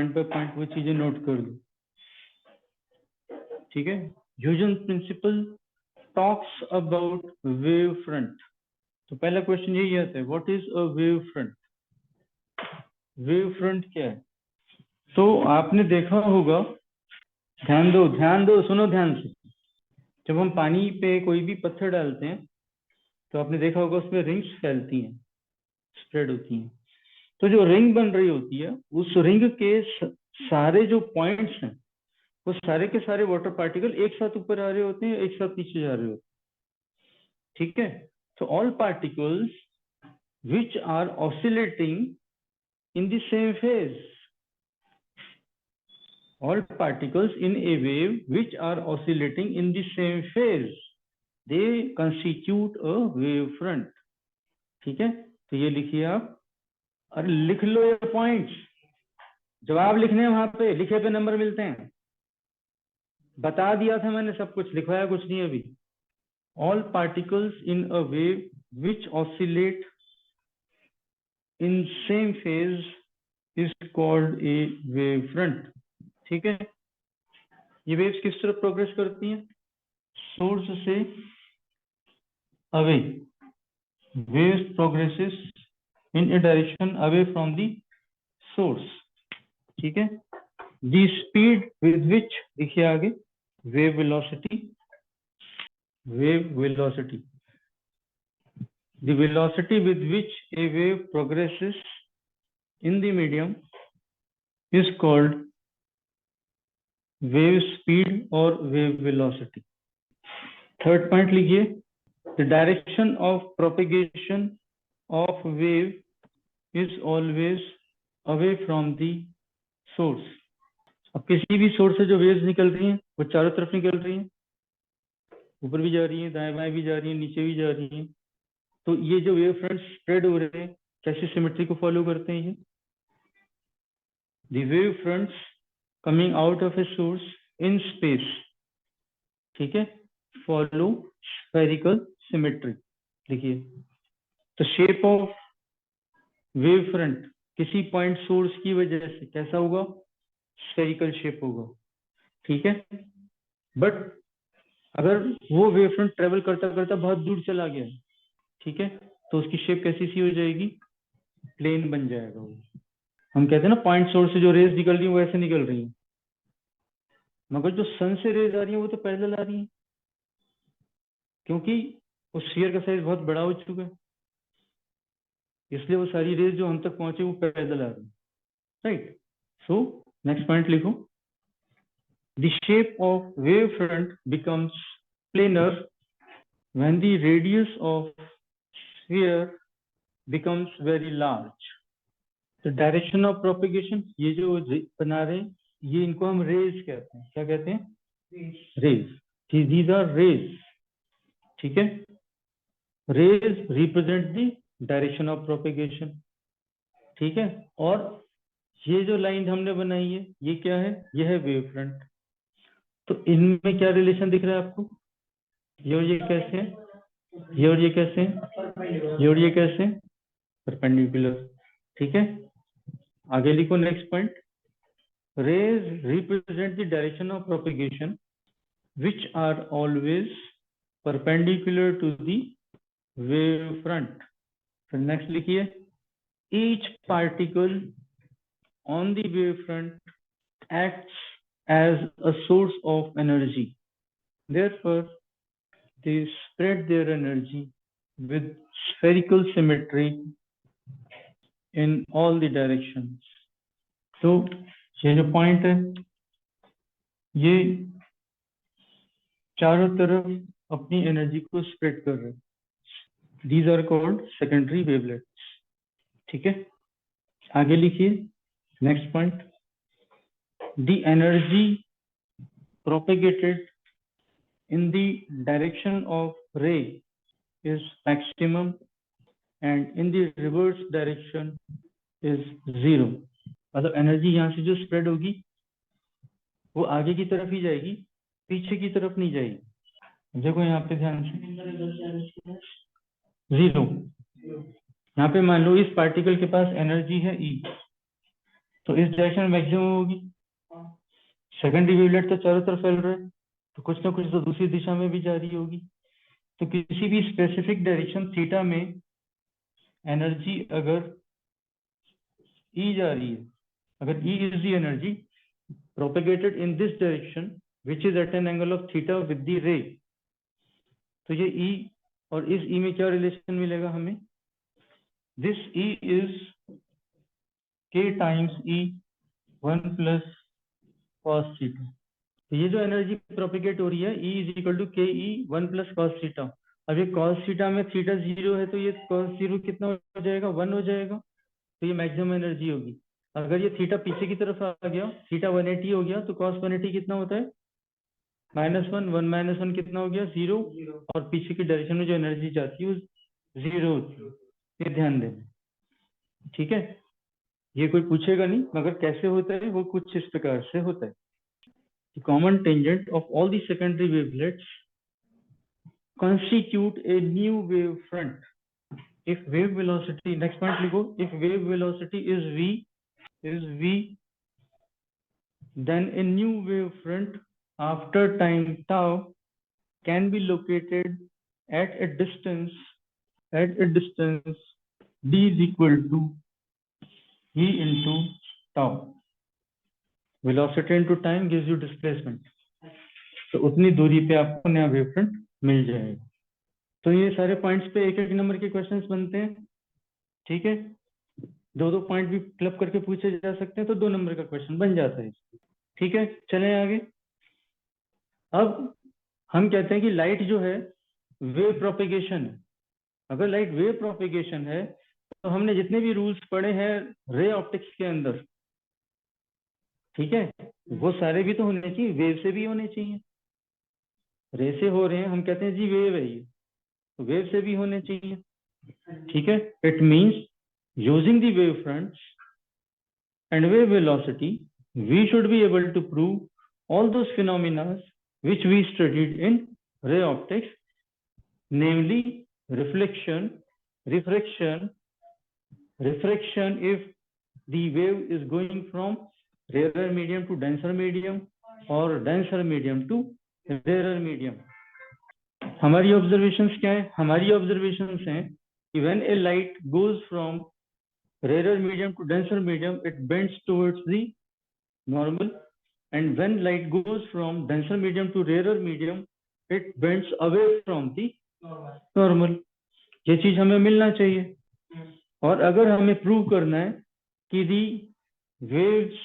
Point by point वो चीजें note कर लो, ठीक है। Huygens principle talks about wave front. तो पहला क्वेश्चन यही आता है, what is a wave front? Wave front क्या है? तो आपने देखा होगा, ध्यान दो, सुनो ध्यान से। जब हम पानी पे कोई भी पत्थर डालते हैं तो आपने देखा होगा उसमें रिंग्स फैलती हैं, स्प्रेड होती हैं। तो जो रिंग बन रही होती है, उस रिंग के सारे जो पॉइंट्स हैं, वो सारे के सारे वाटर पार्टिकल एक साथ ऊपर आ रहे होते हैं, एक साथ नीचे जा रहे होते हैं, ठीक है। तो all particles which are oscillating in the same phase, all particles in a wave which are oscillating in the same phase, they constitute a wave front, ठीक है। तो ये लिखिए आप, और लिख लो ये पॉइंट्स, जवाब लिखने हैं वहां पे, लिखे पे नंबर मिलते हैं। बता दिया था मैंने, सब कुछ लिखवाया कुछ नहीं अभी। all particles in a wave which oscillate in same phase is called a wave front, ठीक है। ये वेव्स किस तरफ प्रोग्रेस करती हैं? सोर्स से away, waves progresses in A direction away from the source, ठीक है। द स्पीड विद विच, देखिए आगे, wave velocity, the velocity with which A wave progresses in the medium is called wave speed और wave velocity. Third point लिखिए, the direction of propagation of wave is always away from the source। अब किसी भी source से जो waves निकल रही हैं वो चारों तरफ निकल रही हैं, ऊपर भी जा रही हैं, दाएं बाएं भी जा रही हैं, नीचे भी जा रही हैं। तो ये जो वेव फ्रंट स्प्रेड हो रहे हैं, कैसी सिमेट्री को फॉलो करते हैं ये? The wave fronts coming out of a source in space, ठीक है, फॉलो स्फेरिकल सिमेट्री। देखिए, तो शेप ऑफ वेव फ्रंट किसी पॉइंट सोर्स की वजह से कैसा होगा? स्फेरिकल शेप होगा, ठीक है। बट अगर वो वेव फ्रंट ट्रेवल करता करता बहुत दूर चला गया, ठीक है, तो उसकी शेप कैसी सी हो जाएगी? प्लेन बन जाएगा वो। हम कहते हैं ना, पॉइंट सोर्स से जो रेज निकल रही है वो ऐसे निकल रही है, मगर जो सन से रेज आ रही है वो तो पैरेलल आ रही है, क्योंकि उस स्फीयर का साइज बहुत बड़ा हो चुका है, इसलिए वो सारी रेज जो हम तक पहुंचे वो पैरेलल आ रही है, राइट। सो नेक्स्ट पॉइंट लिखो, the shape of wavefront becomes planar when the radius of sphere becomes very large। तो डायरेक्शन ऑफ प्रोपेगेशन, ये जो बना रहे हैं, ये इनको हम रेज कहते हैं। क्या कहते हैं? रेज। दीज आर रेज, ठीक है। Rays represent the direction of propagation, ठीक है। और ये जो लाइन हमने बनाई है, ये क्या है? ये है वेव फ्रंट। तो इनमें क्या रिलेशन दिख रहा है आपको? ये और ये कैसे हैं? ये और ये कैसे हैं? ये और ये कैसे हैं? परपेंडिकुलर, ठीक है। आगे लिखो next point, rays represent the direction of propagation which are always perpendicular to the wave front. फिर नेक्स्ट लिखिए, each particle on the wave front acts as a source of energy, therefore they spread their energy with spherical symmetry in all the directions। तो ये जो point है, ये चारों तरफ अपनी एनर्जी को स्प्रेड कर रहे हैं। These are called secondary wavelets, ठीक है। आगे लिखिए next point, the energy propagated in the direction of ray is maximum and in the reverse direction is 0। मतलब एनर्जी यहाँ से जो स्प्रेड होगी वो आगे की तरफ ही जाएगी, पीछे की तरफ नहीं जाएगी। देखो यहाँ पे ध्यान से, 0। यहाँ पे मान लो इस पार्टिकल के पास एनर्जी है E, तो इस डायरेक्शन में मैक्सिमम होगी। सेकेंडरी वेवलेट तो चारों तरफ फैल रहा है, तो कुछ ना कुछ तो दूसरी दिशा में भी जा रही होगी। तो किसी भी स्पेसिफिक डायरेक्शन थीटा में एनर्जी अगर ई जा रही है, अगर E is the energy propagated in this direction which is at an angle of theta with the ray, तो ये ई और इस ई में क्या रिलेशन मिलेगा हमें? दिस ई इज के टाइम्स ई 1 प्लस कॉस थीटा। तो ये जो एनर्जी प्रोपेगेट हो रही है E इज इक्वल टू के ई 1 प्लस कॉस थीटा। अब ये कॉस थीटा में थीटा 0 है, तो ये कॉस 0 कितना हो जाएगा? 1 हो जाएगा। तो ये मैक्सिमम एनर्जी होगी। अगर ये थीटा पीछे की तरफ आ गया, थीटा 180 हो गया, तो कॉस 180 कितना होता है? -1, 1 माइनस 1 कितना हो गया? 0। और पीछे की डायरेक्शन में जो एनर्जी जाती है वो 0 होती है। ये ध्यान दें, ठीक है? ये कोई पूछेगा नहीं, मगर कैसे होता है वो कुछ इस प्रकार से होता है। The common tangent of all the secondary wavelets constitute a new wave front. If wave velocity, next point लिखो, if wave velocity is v, then a new wave front after time tau can be located at a distance d is equal to v into tau. Velocity into time gives you displacement. तो उतनी दूरी पे आपको नया wave front मिल जाएगा। तो ये सारे पॉइंट्स पे एक एक नंबर के क्वेश्चंस बनते हैं, ठीक है? दो दो पॉइंट भी क्लब करके पूछे जा सकते हैं, तो 2 नंबर का क्वेश्चन बन जाता है, ठीक है? चलें आगे। अब हम कहते हैं कि लाइट जो है वेव प्रोपेगेशन है। अगर लाइट वेव प्रोपेगेशन है तो हमने जितने भी रूल्स पढ़े हैं रे ऑप्टिक्स के अंदर, ठीक है, वो सारे भी तो होने चाहिए, वेव से भी होने चाहिए। रे से हो रहे हैं, हम कहते हैं जी वेव है ये, तो वेव से भी होने चाहिए, ठीक है? It means using the wave fronts and wave velocity, we should be able to prove all those phenomena which we studied in ray optics, namely reflection, refraction if the wave is going from rarer medium to denser medium or denser medium to rarer medium. हमारी observations क्या है? हमारी observations हैं कि when a light goes from rarer medium to denser medium, it bends towards the normal, and when light goes from denser medium to rarer medium, it bends away from the normal. ये चीज हमें मिलना चाहिए। और अगर हमें prove करना है कि the waves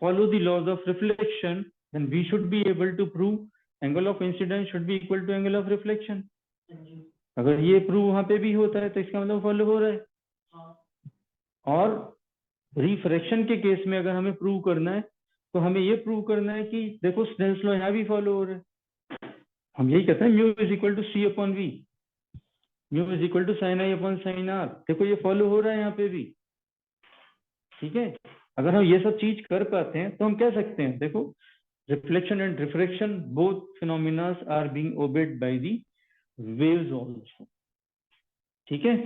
follow the laws of reflection, then we should be able to prove angle of incidence should be equal to angle of reflection. अगर ये प्रूव वहां पे भी होता है तो इसका मतलब फॉलो हो रहा है। और रिफ्रैक्शन के केस में अगर हमें प्रूव करना है तो हमें ये प्रूव करना है कि देखो स्नेल्स लॉ यहाँ भी फॉलो हो रहा है। हम यही कहते हैं mu is equal to C upon V, mu is equal to sine I upon sine R. देखो ये फॉलो हो रहा है यहाँ पे भी, ठीक है? अगर हम ये सब चीज कर पाते हैं तो हम कह सकते हैं देखो reflection and refraction both phenomena are being obeyed by the waves also, ठीक है?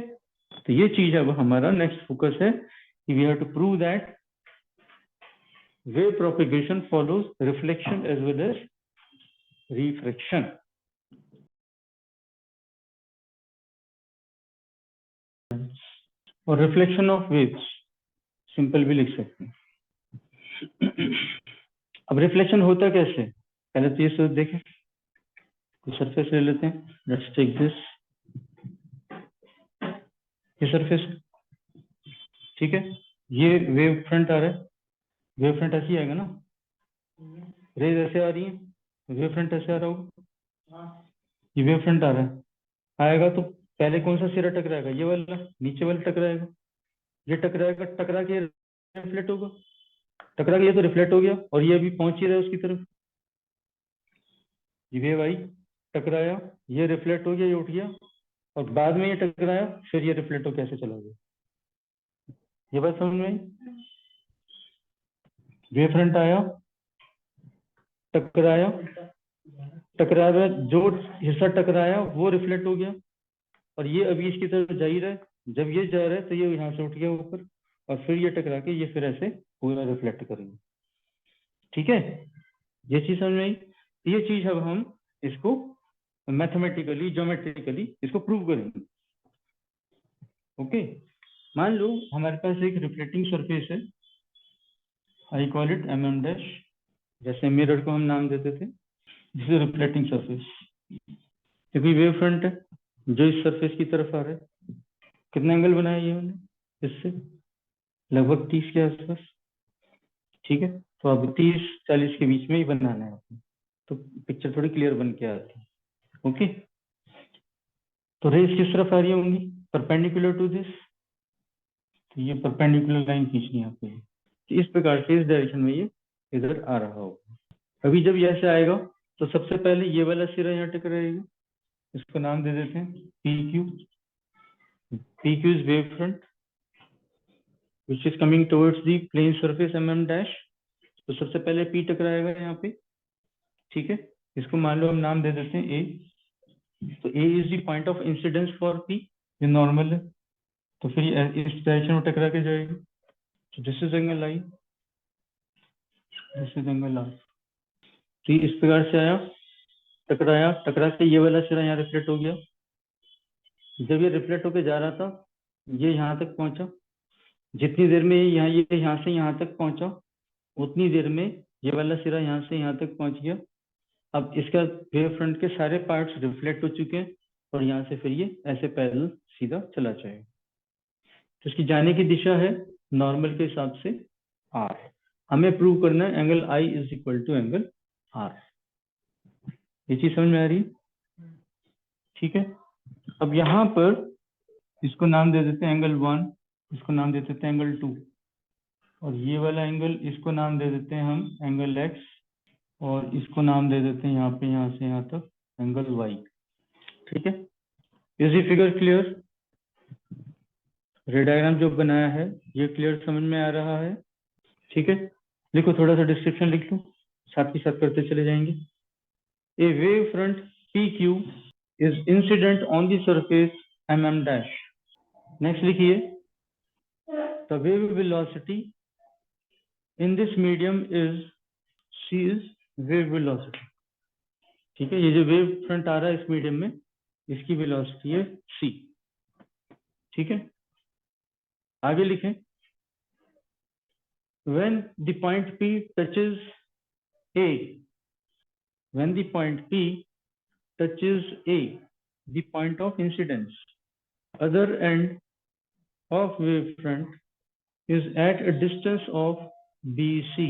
तो ये चीज अब हमारा नेक्स्ट फोकस है कि we have to prove that wave propagation follows reflection as well as refraction. और रिफ्लेक्शन ऑफ वेव्स सिंपल भी लिख सकते हैं। अब रिफ्लेक्शन होता कैसे? पहले तो ये सब देखें, कुछ सरफेस ले लेते हैं। लेट्स टेक दिस, ये सरफेस, ठीक है? ये वेव फ्रंट आ रहा है, वेव फ्रंट ऐसी आएगा ना, रेज ऐसे आ रही है, वेव फ्रंट ऐसे आ रहा होगा, ये वेव फ्रंट आ रहा है, आएगा तो पहले कौन सा सिरा टकराएगा? ये वाला, नीचे वाला टकराएगा, ये टकराएगा, टकरा के रिफ्लेक्ट होगा, टकरा के ये तो रिफ्लेक्ट हो गया और ये अभी पहुंच ही रहा है उसकी तरफ। ये वेव आई, टकराया, ये रिफ्लेक्ट हो गया, ये उठ गया, और बाद में ये टकराया, फिर ये रिफ्लेक्ट हो कैसे चला गया? ये बात समझ में आई? वेव फ्रंट आया, टकराया, टकराया, जो हिस्सा टकराया वो रिफ्लेक्ट हो गया, और ये अभी इसकी तरफ जा ही रहा है। जब ये जा रहा है तो ये यहाँ से उठ गया ऊपर, और फिर ये टकरा के ये फिर ऐसे पूरा रिफ्लेक्ट करेंगे। ठीक है, ये चीज समझ में आई। ये चीज अब हम इसको मैथमेटिकली ज्योमेट्रिकली इसको प्रूव करेंगे। ओके, मान लो हमारे पास एक रिफ्लेक्टिंग सरफेस है, I call it mm dash, जैसे मिरर को हम नाम देते थे, दिस इज रिफ्लेक्टिंग सरफेस। क्योंकि वेव फ्रंट है जो इस सरफेस की तरफ आ रहा है, कितना एंगल बनाया ये हमने इससे, लगभग 30 के आसपास। ठीक है, तो अब 30-40 के बीच में ही बनाना है आपको, तो पिक्चर थोड़ी क्लियर बन के आती है। ओके, तो रेज किस तरफ आ रही होंगी, परपेंडिकुलर टू दिस, तो ये परपेंडिकुलर लाइन खींचनी है आपको, तो इस प्रकार से इस डायरेक्शन में ये इधर आ रहा होगा। अभी जब ये ऐसे आएगा तो सबसे पहले ये वाला सिरा यहाँ टकराएगा, इसको नाम दे देते हैं P Q. P Q is wave front which is coming towards the plane surface mm dash, तो सबसे पहले पी टकराएगा यहाँ पे। ठीक है, इसको मान लो हम नाम दे देते हैं ए, तो A is the point of incidence for P, ये नॉर्मल है, तो फिर ये इस डायरेक्शन में टकरा के जाएगी, तो this is angle I, this is angle R. तो इस प्रकार से आया, टकराया, टकरा के ये वाला सिरा यहाँ रिफ्लेक्ट हो गया। जब ये रिफ्लेक्ट होके जा रहा था, ये यहाँ तक पहुंचा, जितनी देर में ये यहाँ से यहाँ तक पहुंचा, उतनी देर में ये वाला सिरा यहाँ से यहाँ तक पहुंच गया। अब इसका वेव फ्रंट के सारे पार्ट्स रिफ्लेक्ट हो चुके हैं और यहाँ से फिर ये ऐसे पैरेलल सीधा चला जाएगा। तो इसकी जाने की दिशा है नॉर्मल के हिसाब से आर। हमें प्रूव करना है angle I is equal to angle R. ये चीज समझ में आ रही है? ठीक है, अब यहाँ पर इसको नाम दे देते हैं एंगल 1, इसको नाम दे देते हैं एंगल 2, और ये वाला एंगल इसको नाम दे देते हैं हम एंगल x, और इसको नाम दे देते हैं यहाँ पे यहाँ से यहाँ तक एंगल y। ठीक है, इज ये फिगर क्लियर? रे डायग्राम जो बनाया है ये क्लियर समझ में आ रहा है? ठीक है, लिखो, थोड़ा सा डिस्क्रिप्शन लिख लो, साथ ही साथ करते चले जाएंगे। A wave front PQ is incident on the surface mm dash. Next लिखिए, the wave velocity in this medium is c is wave velocity. ठीक है, ये जो वेव फ्रंट आ रहा है इस मीडियम में, इसकी वेलोसिटी है c। ठीक है, आगे लिखें, when the point P touches A, when the point P touches A, the point of incidence, other end of wave front is at a distance of BC,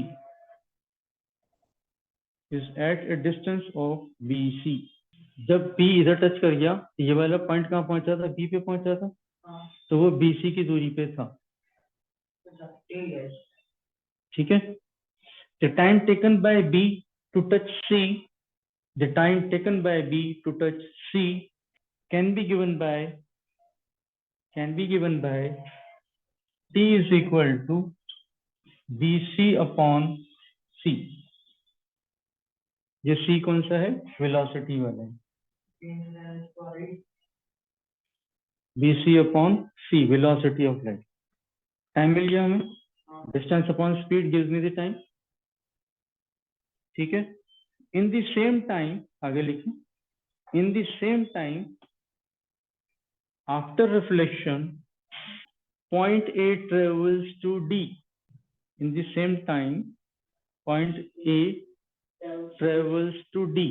is at a distance of BC. जब P इधर touch कर गया, ये वाला point कहाँ पहुंचा था, B पे पहुंचा था, तो वो BC की दूरी पे था। ठीक है, the time taken by B to touch C, the time taken by B to touch C can be given by T is equal to BC upon C। ये C कौन सा है, वेलोसिटी वाला है, BC upon C velocity of light. Time मिल गया हमें, distance upon speed gives me the time. ठीक है, इन द सेम टाइम, आगे लिखें, in the same time after reflection point A travels to D। in the same time point A travels to D,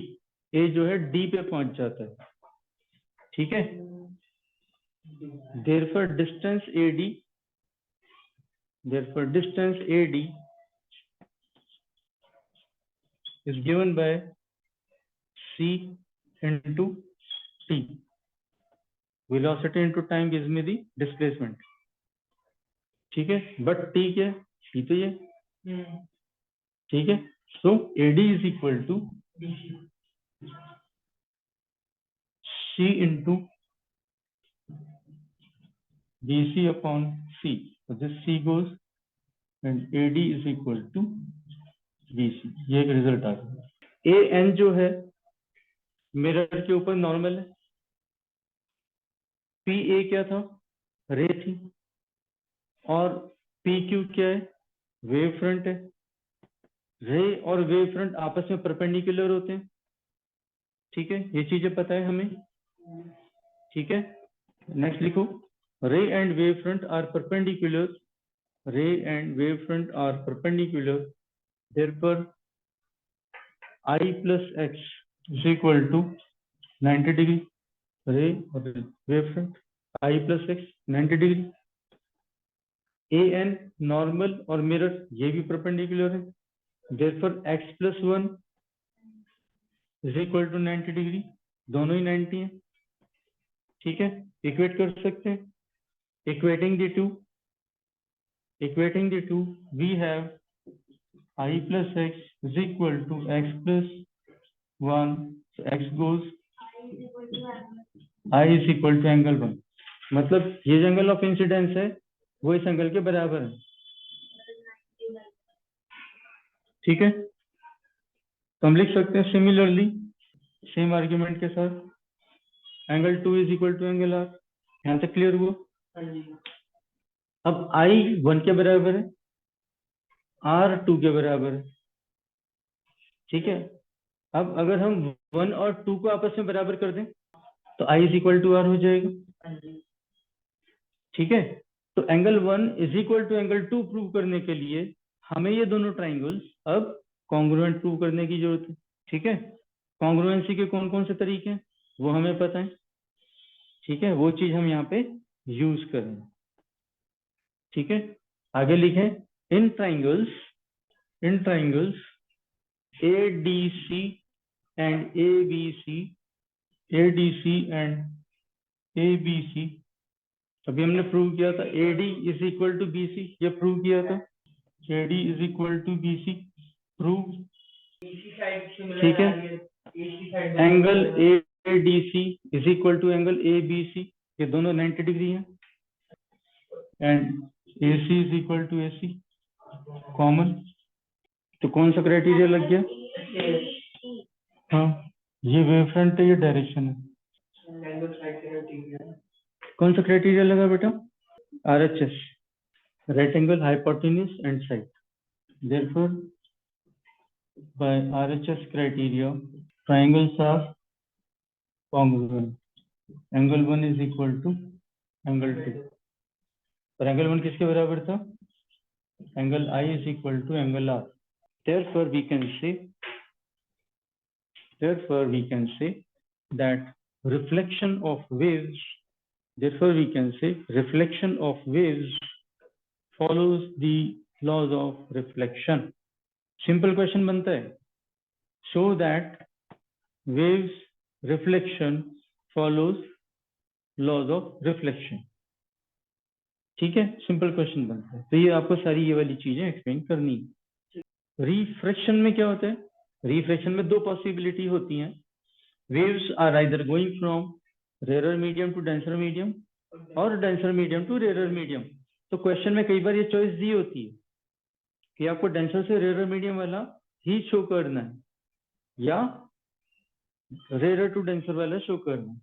A जो है D पे पहुंच जाता है। ठीक है, therefore distance AD is given by C into T, velocity into time gives me the displacement। ठीक है, बट T क्या है, T तो ये। ठीक है, so AD is equal to C into BC upon C, so this C goes and AD is equal to BC। ये एक रिजल्ट आ गया। AN जो है मिरर के ऊपर नॉर्मल है, PA क्या था, रे थी, और PQ क्या है, वेव फ्रंट है, रे और वेव फ्रंट आपस में परपेंडिकुलर होते हैं, ठीक है, ये चीजें पता है हमें, ठीक है। नेक्स्ट लिखो, ray and wave front are perpendicular, ray and wave front are perpendicular, therefore I plus x is equal to 90 degree, ray और wave front I plus x 90 degree, A N normal और mirror ये भी perpendicular है, therefore x plus 1 is equal to 90 degree, दोनों ही 90 है, ठीक है। Equate कर सकते हैं, equating the two we have I plus x is equal to x plus 1, so x goes I is equal to angle 1, मतलब ये जो एंगल ऑफ इंसिडेंस है वो इस एंगल के बराबर है, ठीक है। तो हम लिख सकते हैं सिमिलरली सेम आर्ग्यूमेंट के साथ angle 2 is equal to angle R, यहां तक क्लियर हुआ। अब I 1 के बराबर है, R 2 के बराबर है, ठीक है। अब अगर हम 1 और 2 को आपस में बराबर कर दें तो I is equal to R हो जाएगा, ठीक है। तो angle 1 is equal to angle 2 prove करने के लिए हमें ये दोनों ट्राइंगल्स अब कॉन्ग्रुएंट प्रूव करने की जरूरत है, ठीक है। कॉन्ग्रुएंसी के कौन कौन से तरीके हैं वो हमें पता है, ठीक है, वो चीज हम यहाँ पे यूज करें, ठीक है। आगे लिखें, in triangles ADC and ABC, ADC and ABC, अभी हमने प्रूव किया था AD is equal to BC, ये प्रूव किया था, AD is equal to BC prove, ठीक है। Angle ADC is equal to angle ABC, ये दोनों 90 डिग्री हैं, and AC is equal to AC common, तो कौन सा क्राइटेरिया लग गया, हाँ ये वेव फ्रंट है, ये डायरेक्शन है, कौन सा क्राइटेरिया लगा बेटा, RHS, right angle hypotenuse and side, therefore by RHS criteria triangles are congruent, angle 1 is equal to angle 2, और angle 1 किसके बराबर था, angle I is equal to angle R, therefore we can say that reflection of waves follows the laws of reflection, simple question बनता है, show that waves reflection follows laws of reflection, ठीक है, simple question बनता है। तो ये आपको सारी ये वाली चीजें एक्सप्लेन करनी है। रिफ्रैक्शन में क्या होता है, रिफ्रैक्शन में दो पॉसिबिलिटी होती हैं, waves are either going from rarer medium to denser medium और denser medium to rarer medium, तो क्वेश्चन में कई बार ये चॉइस दी होती है कि आपको डेंसर से रेयर मीडियम वाला ही शो करना है या रेयर टू डेंसर वाला शो करना है,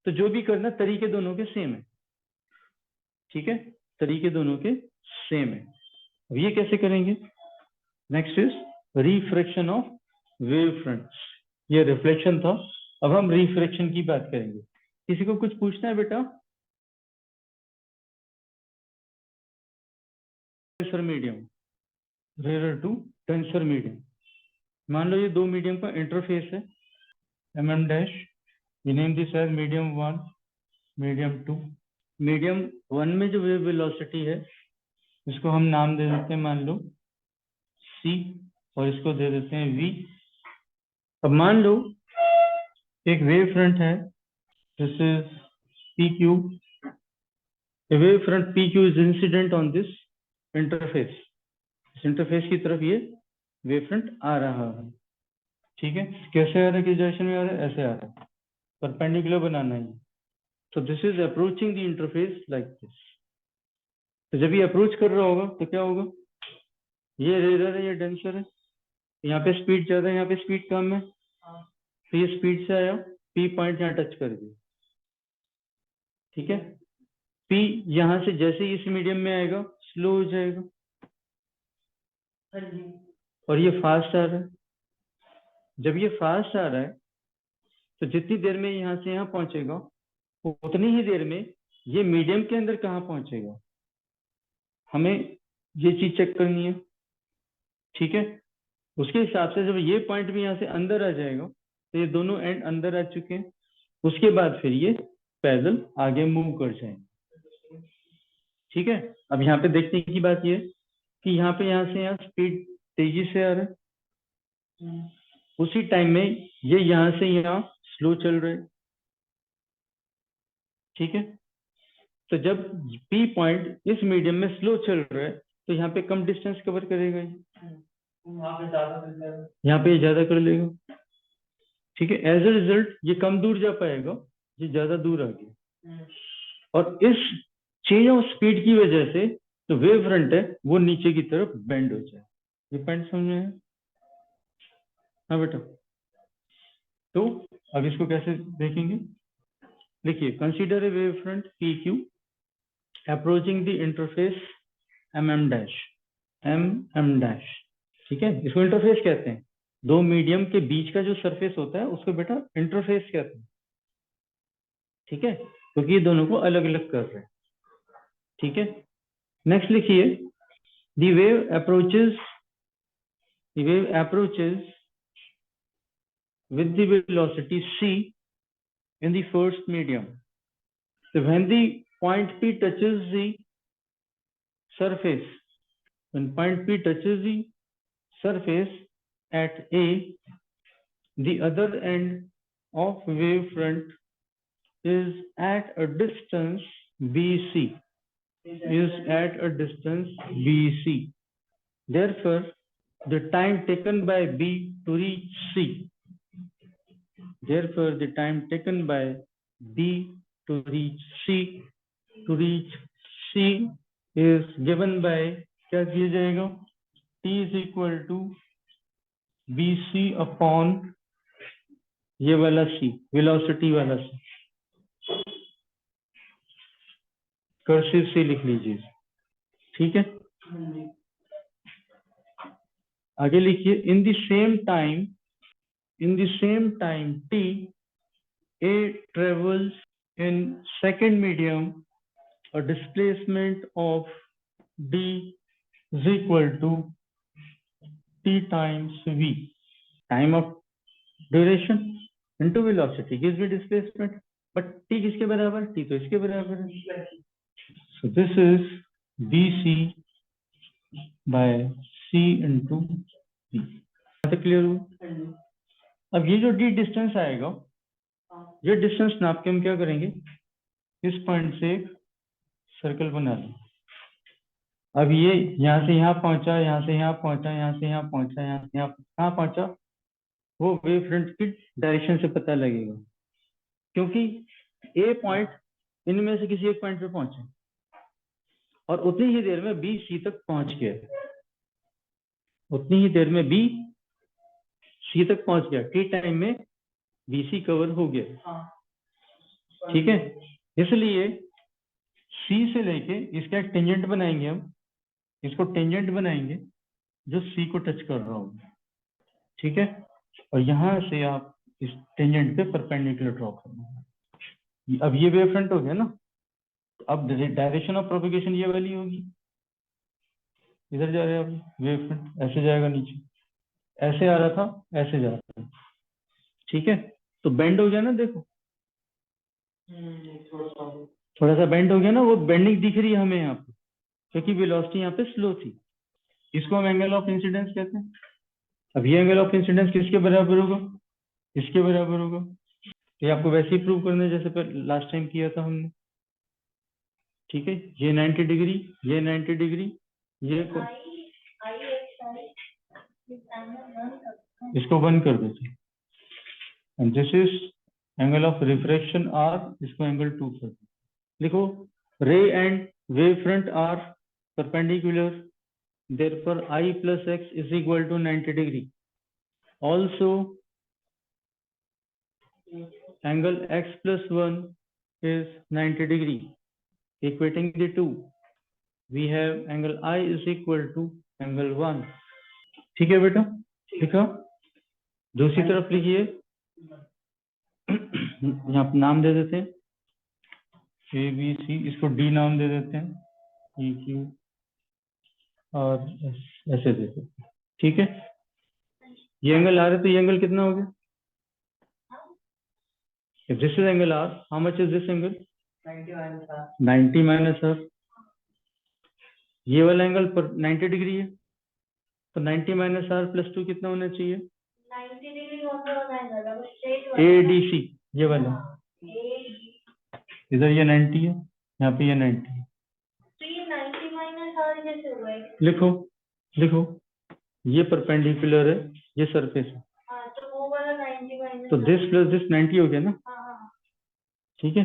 तो जो भी करना तरीके दोनों के सेम है, ठीक है, तरीके दोनों के सेम है। अब ये कैसे करेंगे, next is refraction of wave fronts, ये रिफ्लेक्शन था, अब हम रिफ्रैक्शन की बात करेंगे। किसी को कुछ पूछना है बेटा, denser medium rare to denser medium, मान लो ये दो मीडियम का इंटरफेस है mm dash, we name this as medium 1 medium 2, medium 1 में जो वेव वेलोसिटी है इसको हम नाम दे देते हैं मान लो c और इसको दे देते हैं v। अब मान लो एक वेव फ्रंट है, this is PQ, a wave front PQ is incident on this interface, इस इंटरफेस की तरफ ये वेव फ्रंट आ रहा है, ठीक है, कैसे आ रहा है, किस डायरेक्शन में आ रहा है, ऐसे आ रहा है, परपेंडिकुलर बनाना है, so this is approaching the interface like this, तो जब ये अप्रोच कर रहा होगा तो क्या होगा, ये रेयर है ये डेंसर है, यहाँ पे स्पीड ज्यादा है यहाँ पे स्पीड कम है, तो ये स्पीड से आया, P पॉइंट यहाँ टच कर दिया, ठीक है, P यहाँ से जैसे ही इस मीडियम में आएगा स्लो हो जाएगा, और ये फास्ट आ रहा है। जब ये फास्ट आ रहा है तो जितनी देर में यहाँ से यहाँ पहुंचेगा उतनी ही देर में ये मीडियम के अंदर कहाँ पहुंचेगा, हमें ये चीज चेक करनी है। ठीक है, उसके हिसाब से जब ये पॉइंट भी यहाँ से अंदर आ जाएगा तो ये दोनों एंड अंदर आ चुके हैं, उसके बाद फिर ये पैदल आगे मूव कर जाएंगे। ठीक है, अब यहाँ पे देखने की बात ये कि यहाँ से यहाँ स्पीड तेजी से आ रहा है, उसी टाइम में ये यहाँ से यहाँ स्लो चल रहे हैं। ठीक है, तो जब पी पॉइंट इस मीडियम में स्लो चल रहा है तो यहाँ पे कम डिस्टेंस कवर करेगा, यहाँ पे ज्यादा कर लेगा। ठीक है, एज ए रिजल्ट ये कम दूर जा पाएगा, ये ज्यादा दूर आ गया। और इस चेंज ऑफ स्पीड की वजह से जो वेव फ्रंट है वो नीचे की तरफ बेंड हो जाए। ये पॉइंट समझ में है? हाँ बेटा, तो अब इसको कैसे देखेंगे? देखिए, consider a wave front P Q approaching the interface M dash. ठीक है, इसको इंटरफेस कहते हैं। दो मीडियम के बीच का जो सरफेस होता है उसको बेटा इंटरफेस कहते हैं। ठीक है, क्योंकि ये दोनों को अलग अलग कर रहे हैं। ठीक है, नेक्स्ट लिखिए, the wave approaches with the velocity c in the first medium. So when the point P touches the surface, at A, the other end of wavefront is at a distance BC. Therefore, the time taken by B to reach C is given by, क्या किया जाएगा, T is equal to BC upon ये वाला C, velocity वाला C, cursive से लिख लीजिए। ठीक है, आगे लिखिए, इन the same time T, A travels in second medium a displacement of D is equal to T times V. Time of duration into velocity gives me displacement, but T किसके बराबर? T तो इसके बराबर है। So this is BC by C into V. Clear हुआ? अब ये जो D डिस्टेंस आएगा, ये डिस्टेंस नाप के हम क्या करेंगे, इस पॉइंट से एक सर्कल बना लें। अब ये यहाँ से यहाँ पहुंचा, यहाँ से यहाँ पहुंचा, यहाँ से यहाँ पहुंचा, यहाँ से यहाँ कहाँ पहुंचा, वो वेव फ्रंट की डायरेक्शन से पता लगेगा, क्योंकि ए पॉइंट इनमें से किसी एक पॉइंट पे पहुंचे और उतनी ही देर में बी सी तक पहुंच गया, टी टाइम में बीसी कवर हो गया। ठीक है, इसलिए सी से लेके इसका एक टेंजेंट बनाएंगे, हम इसको टेंजेंट बनाएंगे जो सी को टच कर रहा होगा। ठीक है, और यहां से आप इस टेंजेंट पे परपेंडिकुलर ड्रॉ करना। अब ये वेव फ्रंट हो गया ना, अब डायरेक्शन ऑफ प्रोपगेशन ये वाली होगी, इधर जा रहे हैं अब वेव फ्रंट, ऐसे जाएगा नीचे, ऐसे आ रहा था, ऐसे जा रहा था। ठीक है, तो बेंड हो गया ना, देखो थोड़ा सा बेंड हो गया ना, वो बेंडिंग दिख रही है हमें यहाँ पे, क्योंकि वेलोसिटी यहाँ पे स्लो थी। इसको हम एंगल ऑफ इंसिडेंस कहते हैं। अब ये एंगल ऑफ इंसिडेंस किसके बराबर होगा, इसके बराबर होगा। ये आपको वैसे ही प्रूव करना है जैसे लास्ट टाइम किया था हमने। ठीक है, ये 90 डिग्री, ये 90 डिग्री, ये इसको बंद कर देते, and this is angle of refraction R, इसको एंगल 2 कर दो। लिखो, ray and wave front are perpendicular, therefore I plus x is equal to 90 degree. Also, angle x plus 1 is 90 degree. Equating the two, we have angle I is equal to angle 1. ठीक है बेटा, लिखा। दूसरी तरफ लिखिए, यहाँ पे नाम दे देते हैं ए बी सी, इसको डी नाम दे देते हैं, ई क्यू और ऐसे दे देते हैं। ठीक है, ये एंगल आ रहा है, तो ये एंगल कितना हो गया? If this is angle R, how much is this angle? 90 minus R. ये वाला एंगल पर 90 डिग्री है, तो 90 माइनस आर प्लस 2 कितना होना चाहिए? 90 डिग्री होगा, ए डी सी, ये वाला। इधर ये 90 है, यहाँ पे ये 90 है। तो ये 90 माइनस आर कैसे होगा? लिखो लिखो, ये परपेंडिकुलर है, ये सरफेस है, तो वो वाला 90 माइनस, तो दिस प्लस दिस 90 हो गया ना। ठीक है,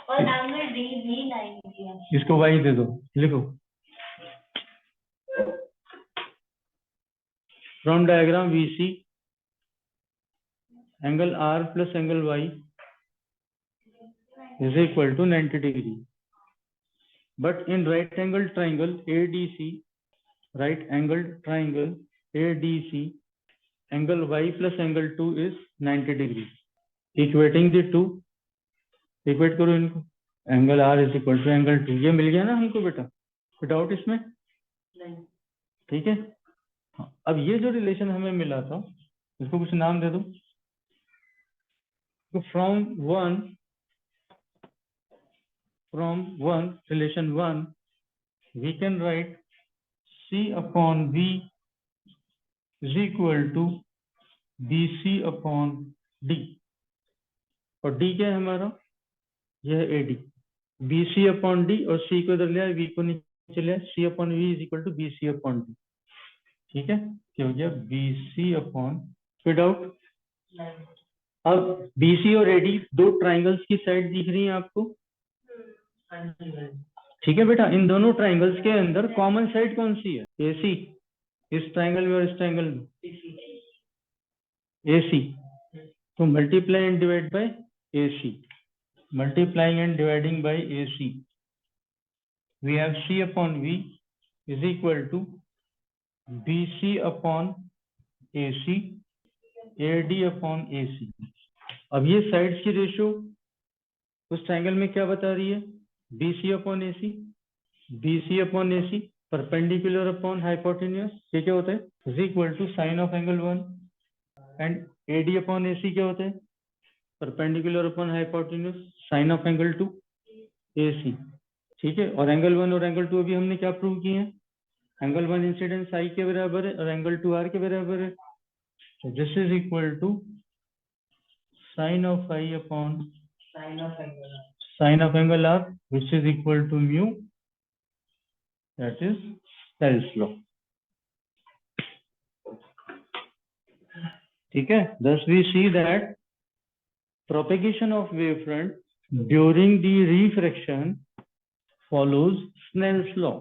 और एंगल डी भी 90 है। इसको वाई दे दो, लिखो। From diagram we see angle R plus angle Y is equal to 90 degree. But in right angle triangle ADC, right angle triangle ADC, angle y plus angle 2 is 90 degree. Equating the two, equate करो इनको, angle R is equal to angle 2, ये मिल गया ना हमको बेटा, कोई doubt इसमें? नहीं। ठीक है, अब ये जो रिलेशन हमें मिला था, इसको कुछ नाम दे दो। तो from one relation 1 we can write C upon V is equal to BC upon D, और D क्या है हमारा? यह है AD। BC upon D और C को इधर ले आए, V को नीचे ले आए, C upon V is equal to BC upon D। ठीक है, क्या हो गया? BC upon, कोई डाउट? अब BC और AD दो ट्राइंगल्स की साइड दिख रही है आपको? ठीक है बेटा, इन दोनों ट्राइंगल्स के अंदर कॉमन साइड कौन सी है? AC, इस ट्राइंगल में और इस ट्राइंगल में AC, तो multiply and divide by AC, multiplying and dividing by AC, we have C upon V is equal to BC upon AC, AD upon AC। अब ये साइड्स की रेशियो उस ट्राइंगल में क्या बता रही है? BC upon AC, BC upon AC perpendicular upon hypotenuse, ये क्या होता है? Is equal to sine of angle 1, and AD upon AC क्या होता है? Perpendicular upon hypotenuse sine of angle 2 AC। ठीक है, और एंगल 1 और एंगल 2 अभी हमने क्या प्रूव किए हैं? एंगल 1 इंसिडेंस I के बराबर है और एंगल 2 R के बराबर है, तो this is equal to sine of I upon sine of angle R, which is equal to mu, that is Snell's law। ठीक है, thus we see that propagation of wavefront during the refraction follows Snell's law।